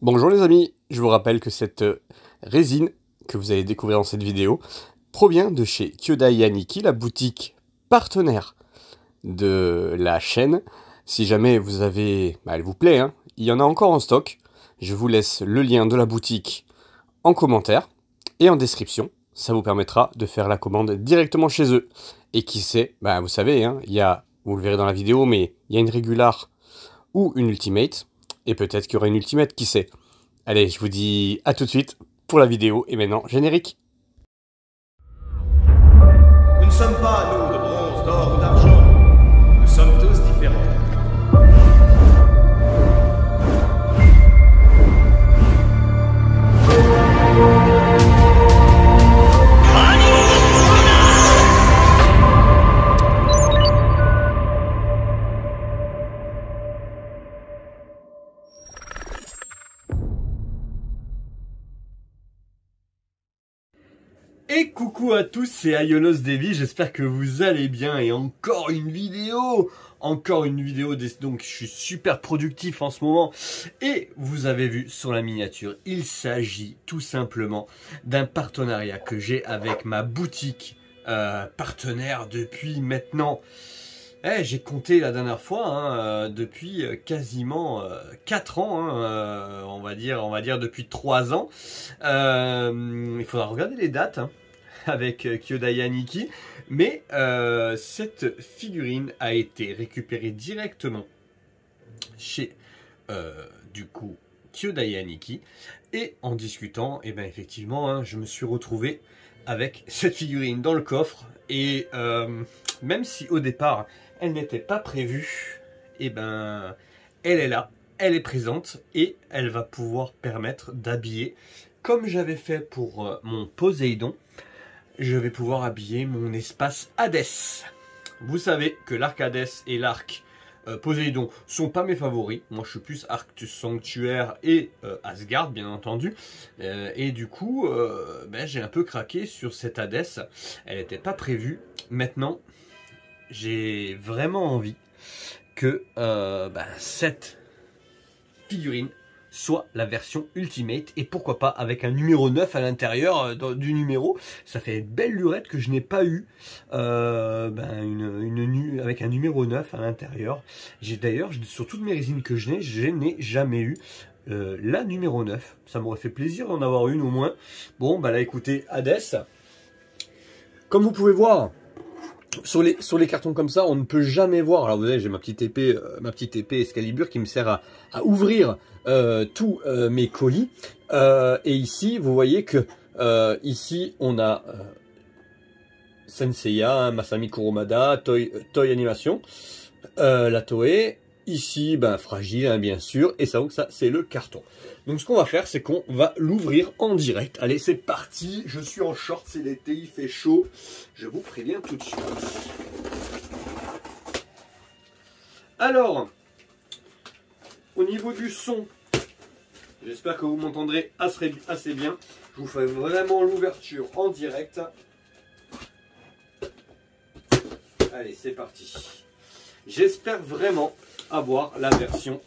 Bonjour les amis, je vous rappelle que cette résine que vous allez découvrir dans cette vidéo provient de chez Kyodai Yaniki, la boutique partenaire de la chaîne. Si jamais vous avez, elle vous plaît, hein, il y en a encore en stock. Je vous laisse le lien de la boutique en commentaire et en description. Ça vous permettra de faire la commande directement chez eux. Et qui sait, vous savez, hein, il y a, vous le verrez dans la vidéo, mais il y a une régular ou une ultimate. Et peut-être qu'il y aura une ultimate, qui sait. Allez, je vous dis à tout de suite pour la vidéo. Et maintenant, générique. Nous ne sommes pas, nous, de bronze, d'or ou d'argent. Nous sommes tous différents. Et coucou à tous, c'est Ionos Devi, j'espère que vous allez bien et encore une vidéo, donc je suis super productif en ce moment et vous avez vu sur la miniature, il s'agit tout simplement d'un partenariat que j'ai avec ma boutique partenaire depuis maintenant, j'ai compté la dernière fois, depuis quasiment 4 ans, on va dire depuis 3 ans. Il faudra regarder les dates avec Kyodai Yaniki, mais cette figurine a été récupérée directement chez du coup Kyodai Yaniki, et en discutant, effectivement, je me suis retrouvé avec cette figurine dans le coffre, et même si au départ elle n'était pas prévue, elle est là, elle est présente, et elle va pouvoir permettre d'habiller, comme j'avais fait pour mon Poséidon, je vais pouvoir habiller mon espace Hadès. Vous savez que l'arc Hadès et l'arc Poséidon sont pas mes favoris. Moi je suis plus Arctus Sanctuaire et Asgard bien entendu. Et du coup j'ai un peu craqué sur cette Hadès. Elle n'était pas prévue. Maintenant j'ai vraiment envie que cette figurine soit la version Ultimate, et pourquoi pas avec un numéro 9 à l'intérieur du numéro. Ça fait une belle lurette que je n'ai pas eu avec un numéro 9 à l'intérieur. J'ai d'ailleurs, sur toutes mes résines que je n'ai jamais eu la numéro 9. Ça m'aurait fait plaisir d'en avoir une au moins. Bon là écoutez, Hadès, comme vous pouvez voir sur les cartons comme ça, on ne peut jamais voir. Alors vous voyez, j'ai ma petite épée Excalibur qui me sert à ouvrir tous mes colis. Et ici, vous voyez que ici on a Senseiya, Masami Kurumada, Toei Animation, la Toei. Ici, fragile, bien sûr. Et ça, donc ça, c'est le carton. Donc ce qu'on va faire, c'est qu'on va l'ouvrir en direct. Allez, c'est parti. Je suis en short, c'est l'été, il fait chaud. Je vous préviens tout de suite. Alors, au niveau du son, j'espère que vous m'entendrez assez bien. Je vous fais vraiment l'ouverture en direct. Allez, c'est parti. J'espère vraiment avoir la version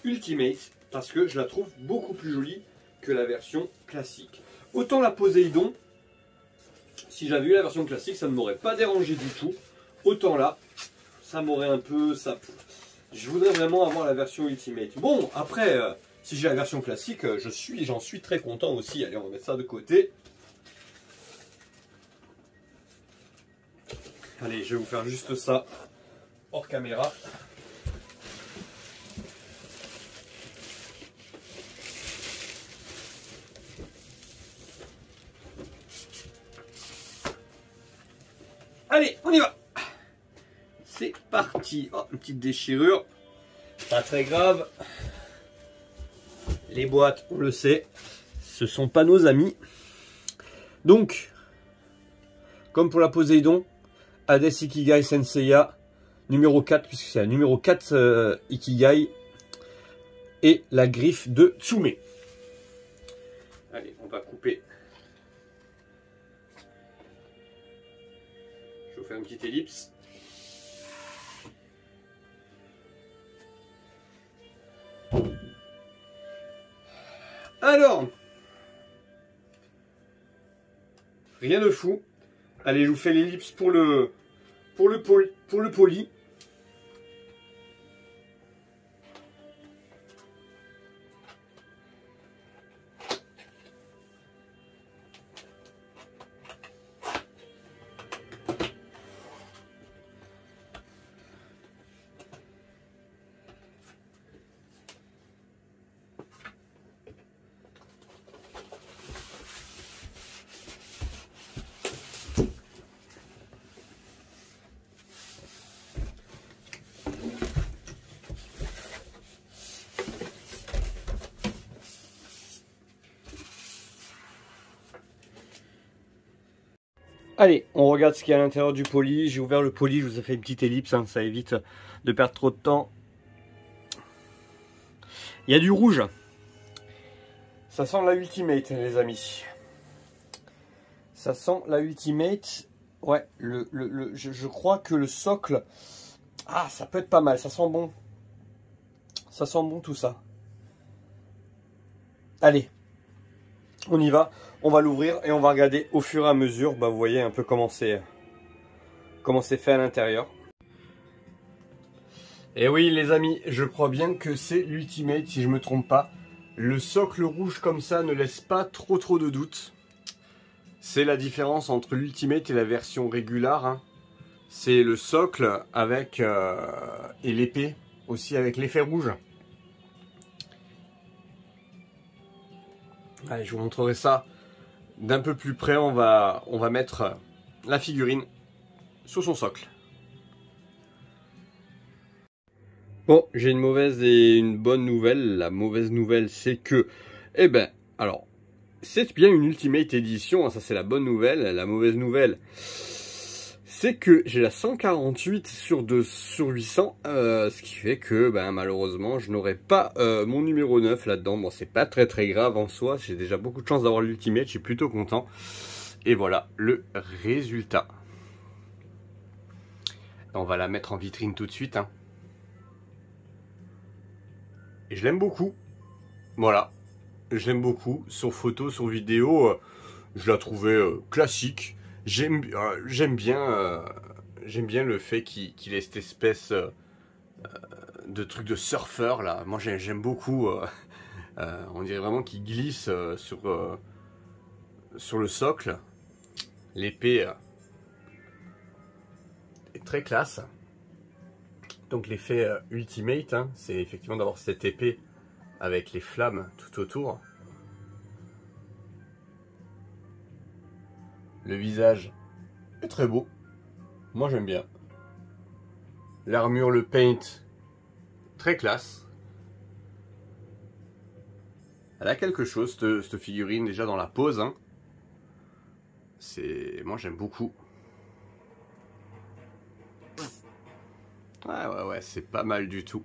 Ultimate, parce que je la trouve beaucoup plus jolie que la version classique. Autant la Poséidon, si j'avais eu la version classique, ça ne m'aurait pas dérangé du tout. Autant là, ça m'aurait un peu... Je voudrais vraiment avoir la version Ultimate. Bon, après, si j'ai la version classique, j'en suis très content aussi. Allez, on va mettre ça de côté. Allez, je vais vous faire juste ça hors caméra. Allez, on y va. C'est parti. Oh, une petite déchirure. Pas très grave. Les boîtes, on le sait, ce sont pas nos amis. Donc, comme pour la Poséidon, Hadès Ikigai Senseiya, numéro 4, puisque c'est la numéro 4 Ikigai, et la griffe de Tsume. Allez, on va couper. Je vais vous faire une petite ellipse. Alors, rien de fou. Allez, je vous fais l'ellipse pour le poli. Allez, on regarde ce qu'il y a à l'intérieur du poli. J'ai ouvert le poli, je vous ai fait une petite ellipse, hein, ça évite de perdre trop de temps. Il y a du rouge. Ça sent la Ultimate, les amis. Ça sent la Ultimate. Ouais, je crois que le socle... Ah, ça peut être pas mal, ça sent bon. Ça sent bon tout ça. Allez, on y va. On va l'ouvrir et on va regarder au fur et à mesure. Bah, vous voyez un peu comment c'est fait à l'intérieur. Et oui les amis, je crois bien que c'est l'Ultimate si je me trompe pas. Le socle rouge comme ça ne laisse pas trop de doutes. C'est la différence entre l'Ultimate et la version régulière. Hein. C'est le socle avec et l'épée aussi avec l'effet rouge. Allez, je vous montrerai ça d'un peu plus près. On va mettre la figurine sur son socle. Bon, j'ai une mauvaise et une bonne nouvelle. La mauvaise nouvelle, c'est que, eh ben, alors, c'est bien une Ultimate Edition, hein, ça c'est la bonne nouvelle. La mauvaise nouvelle, c'est que j'ai la 148 sur 800, ce qui fait que, ben, malheureusement, je n'aurai pas mon numéro 9 là-dedans. Bon, c'est pas très grave en soi, j'ai déjà beaucoup de chance d'avoir l'Ultimate, je suis plutôt content. Et voilà le résultat. On va la mettre en vitrine tout de suite, hein. Et je l'aime beaucoup. Voilà. Je l'aime beaucoup. Sur photo, sur vidéo, je la trouvais classique. J'aime bien le fait qu'il ait cette espèce de truc de surfeur là. Moi j'aime beaucoup. On dirait vraiment qu'il glisse sur le socle. L'épée est très classe. Donc l'effet Ultimate, hein, c'est effectivement d'avoir cette épée avec les flammes tout autour. Le visage est très beau. Moi j'aime bien. L'armure, le paint, très classe. Elle a quelque chose, cette figurine, déjà dans la pose. Hein. Moi j'aime beaucoup. Ouais, c'est pas mal du tout.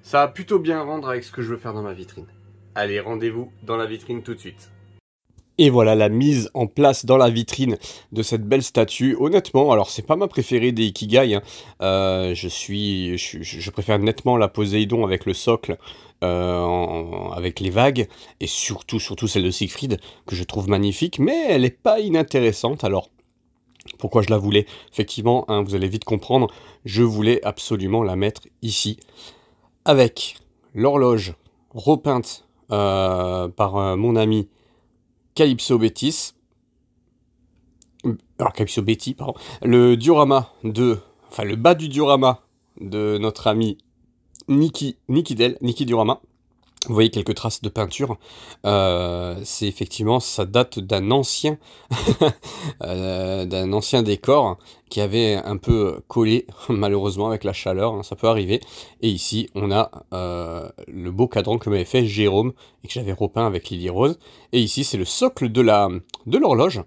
Ça va plutôt bien rendre avec ce que je veux faire dans ma vitrine. Allez, rendez-vous dans la vitrine tout de suite. Et voilà la mise en place dans la vitrine de cette belle statue. Honnêtement, alors c'est pas ma préférée des Ikigai. Hein. Je préfère nettement la Poséidon avec le socle, avec les vagues. Et surtout celle de Siegfried, que je trouve magnifique. Mais elle est pas inintéressante. Alors, pourquoi je la voulais? Effectivement, hein, vous allez vite comprendre, je voulais absolument la mettre ici. Avec l'horloge repeinte par mon ami Calypso Betty, pardon, le diorama le bas du diorama de notre ami Niki Diorama. Vous voyez quelques traces de peinture. C'est effectivement, ça date d'un ancien, décor qui avait un peu collé, malheureusement avec la chaleur, hein, ça peut arriver. Et ici, on a le beau cadran que m'avait fait Jérôme et que j'avais repeint avec Lily Rose. Et ici, c'est le socle de l'horloge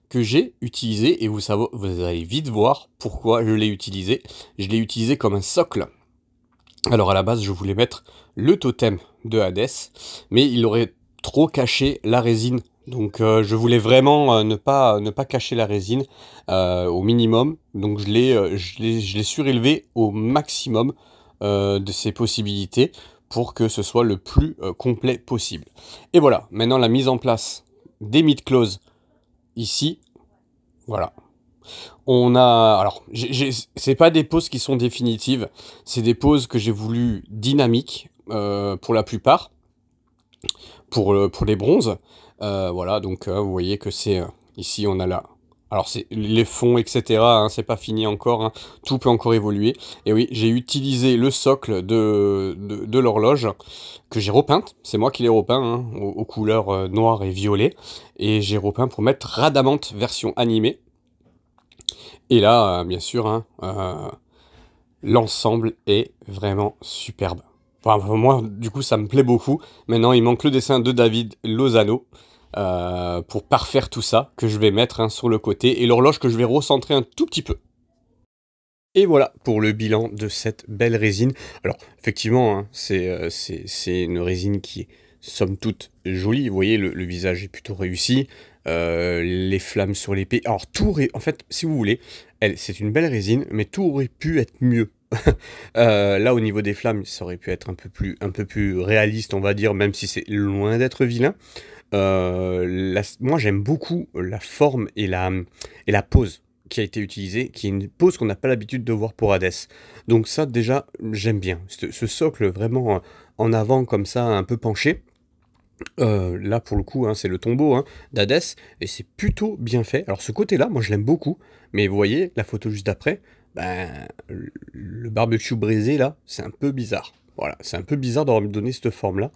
que j'ai utilisé et vous allez vite voir pourquoi je l'ai utilisé. Je l'ai utilisé comme un socle. Alors à la base, je voulais mettre le totem de Hadès, mais il aurait trop caché la résine. Donc je voulais vraiment ne pas cacher la résine au minimum. Donc je l'ai surélevé au maximum de ses possibilités pour que ce soit le plus complet possible. Et voilà, maintenant la mise en place des mid-close ici, voilà. On a, alors, c'est pas des poses qui sont définitives, c'est des poses que j'ai voulu dynamiques pour la plupart, pour les bronzes. Voilà, donc vous voyez que c'est, ici on a là, alors c'est les fonds, etc., hein, c'est pas fini encore, hein, tout peut encore évoluer. Et oui, j'ai utilisé le socle de l'horloge, que j'ai repeinte, c'est moi qui l'ai repeint, hein, aux couleurs noir et violet, et j'ai repeint pour mettre Rhadamant version animée. Et là, bien sûr, hein, l'ensemble est vraiment superbe. Enfin, moi, du coup, ça me plaît beaucoup. Maintenant, il manque le dessin de David Lozano pour parfaire tout ça, que je vais mettre, hein, sur le côté, et l'horloge que je vais recentrer un tout petit peu. Et voilà pour le bilan de cette belle résine. Alors, effectivement, hein, c'est une résine qui est, somme toute, jolie. Vous voyez, le visage est plutôt réussi. Les flammes sur l'épée. Alors, en fait, si vous voulez, c'est une belle résine, mais tout aurait pu être mieux. Là, au niveau des flammes, ça aurait pu être un peu plus réaliste, on va dire, même si c'est loin d'être vilain. Moi, j'aime beaucoup la forme et la pose qui a été utilisée, qui est une pose qu'on n'a pas l'habitude de voir pour Hadès. Donc ça, déjà, j'aime bien. Ce socle vraiment en avant, comme ça, un peu penché. Là, pour le coup, hein, c'est le tombeau, hein, d'Hadès, et c'est plutôt bien fait. Alors, ce côté-là, moi, je l'aime beaucoup, mais vous voyez, la photo juste après, ben, le barbecue brisé, là, c'est un peu bizarre. Voilà, c'est un peu bizarre d'avoir donné cette forme-là.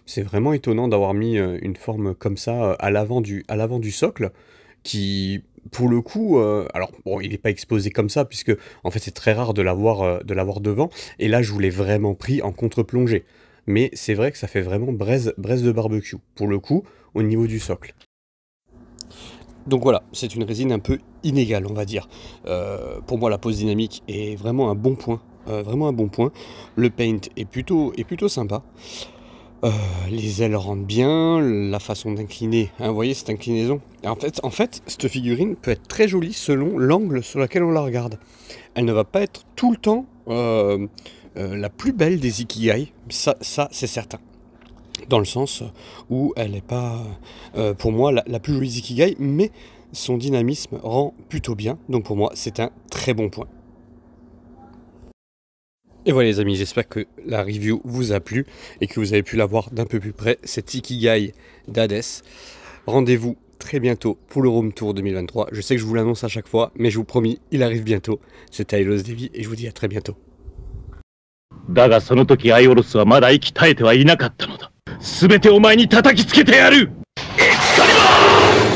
C'est vraiment étonnant d'avoir mis une forme comme ça à l'avant du socle, qui, pour le coup, alors, bon, il n'est pas exposé comme ça, puisque, en fait, c'est très rare de l'avoir devant, et là, je vous l'ai vraiment pris en contre-plongée. Mais c'est vrai que ça fait vraiment braise de barbecue, pour le coup, au niveau du socle. Donc voilà, c'est une résine un peu inégale, on va dire. Pour moi, la pose dynamique est vraiment un bon point. Le paint est plutôt sympa. Les ailes rentrent bien, la façon d'incliner, hein, vous voyez cette inclinaison. Et en fait, cette figurine peut être très jolie selon l'angle sur lequel on la regarde. Elle ne va pas être tout le temps la plus belle des Ikigai, ça c'est certain. Dans le sens où elle n'est pas, pour moi, la plus jolie Ikigai, mais son dynamisme rend plutôt bien. Donc pour moi, c'est un très bon point. Et voilà les amis, j'espère que la review vous a plu et que vous avez pu la voir d'un peu plus près, cette Ikigai d'Hadès. Rendez-vous très bientôt pour le Room Tour 2023. Je sais que je vous l'annonce à chaque fois, mais je vous promis, il arrive bientôt. C'était Aiolos Devi et je vous dis à très bientôt. だがその時アイオロスはまだ息絶えてはいなかったのだ。すべてお前に叩きつけてやる。エクスカリバー！